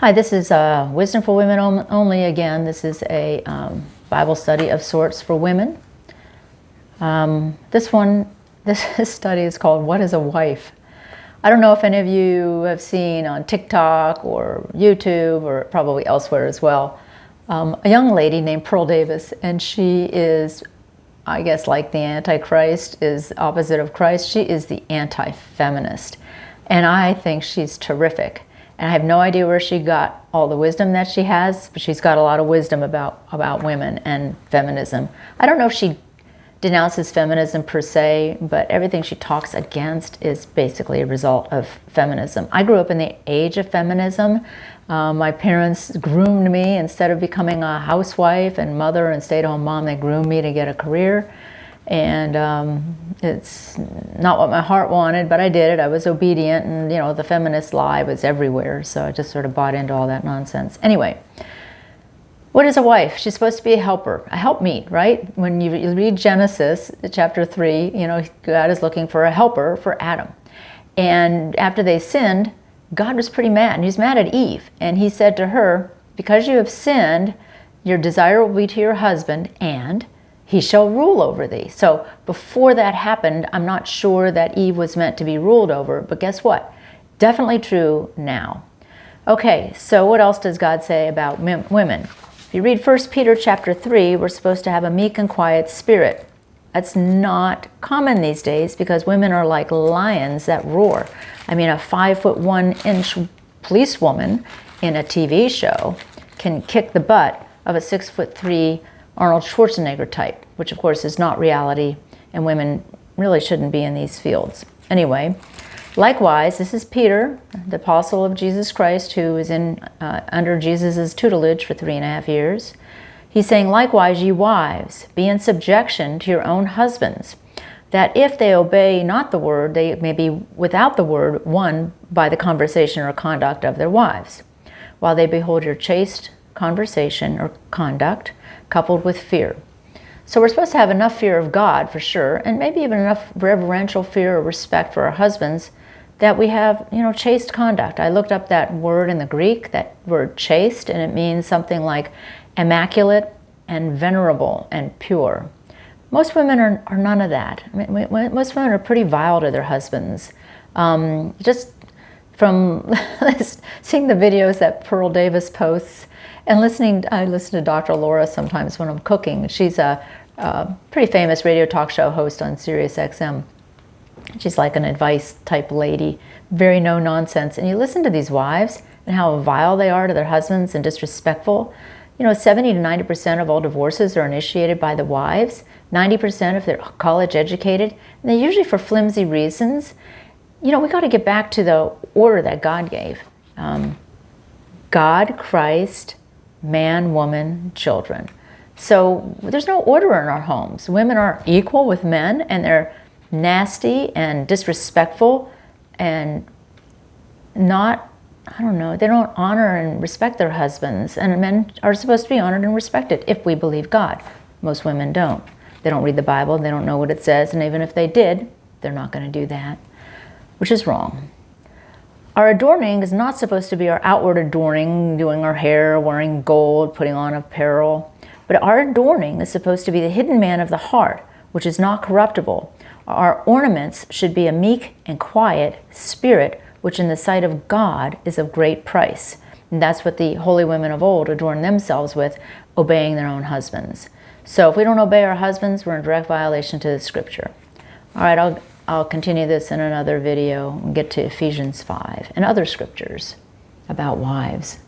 Hi, this is Wisdom for Women Only again. This is a Bible study of sorts for women. This study is called What is a Wife? I don't know if any of you have seen on TikTok or YouTube or probably elsewhere as well, a young lady named Pearl Davis, and she is, I guess, like the Antichrist is opposite of Christ. She is the anti-feminist, and I think she's terrific. And I have no idea where she got all the wisdom that she has, but she's got a lot of wisdom about women and feminism. I don't know if she denounces feminism per se, but everything she talks against is basically a result of feminism. I grew up in the age of feminism. My parents groomed me. Instead of becoming a housewife and mother and stay-at-home mom, they groomed me to get a career. And it's not what my heart wanted, but I did it. I was obedient, and you know, the feminist lie was everywhere, so I just sort of bought into all that nonsense. Anyway, what is a wife? She's supposed to be a helper, a helpmeet, right? When you read Genesis chapter 3, you know, God is looking for a helper for Adam. And after they sinned, God was pretty mad, and he's mad at Eve. And he said to her, because you have sinned, your desire will be to your husband, and he shall rule over thee. So before that happened, I'm not sure that Eve was meant to be ruled over, but guess what? Definitely true now. Okay, so what else does God say about women? If you read 1 Peter chapter 3, we're supposed to have a meek and quiet spirit. That's not common these days because women are like lions that roar. I mean, a 5'1" policewoman in a TV show can kick the butt of a 6'3" Arnold Schwarzenegger type, which of course is not reality, and women really shouldn't be in these fields. Anyway, likewise, this is Peter, the apostle of Jesus Christ, who is under Jesus' tutelage for 3.5 years. He's saying, likewise, ye wives, be in subjection to your own husbands, that if they obey not the word, they may be without the word won by the conversation or conduct of their wives, while they behold your chaste conversation or conduct coupled with fear. So we're supposed to have enough fear of God for sure, and maybe even enough reverential fear or respect for our husbands that we have, you know, chaste conduct. I looked up that word in the Greek, that word chaste, and it means something like immaculate and venerable and pure. Most women are none of that. I mean, most women are pretty vile to their husbands. Just from seeing the videos that Pearl Davis posts, and I listen to Dr. Laura sometimes when I'm cooking. She's a pretty famous radio talk show host on Sirius XM. She's like an advice type lady, very no nonsense. And you listen to these wives and how vile they are to their husbands and disrespectful. You know, 70 to 90% of all divorces are initiated by the wives. 90% if they're college educated, and they're usually for flimsy reasons. You know, we got to get back to the order that God gave. God, Christ, man, woman, children. So there's no order in our homes. Women are equal with men, and they're nasty and disrespectful and not, I don't know, they don't honor and respect their husbands. And men are supposed to be honored and respected if we believe God. Most women don't. They don't read the Bible, they don't know what it says, and even if they did, they're not going to do that, which is wrong. Our adorning is not supposed to be our outward adorning, doing our hair, wearing gold, putting on apparel. But our adorning is supposed to be the hidden man of the heart, which is not corruptible. Our ornaments should be a meek and quiet spirit, which in the sight of God is of great price. And that's what the holy women of old adorned themselves with, obeying their own husbands. So if we don't obey our husbands, we're in direct violation to the scripture. All right, I'll continue this in another video and get to Ephesians 5 and other scriptures about wives.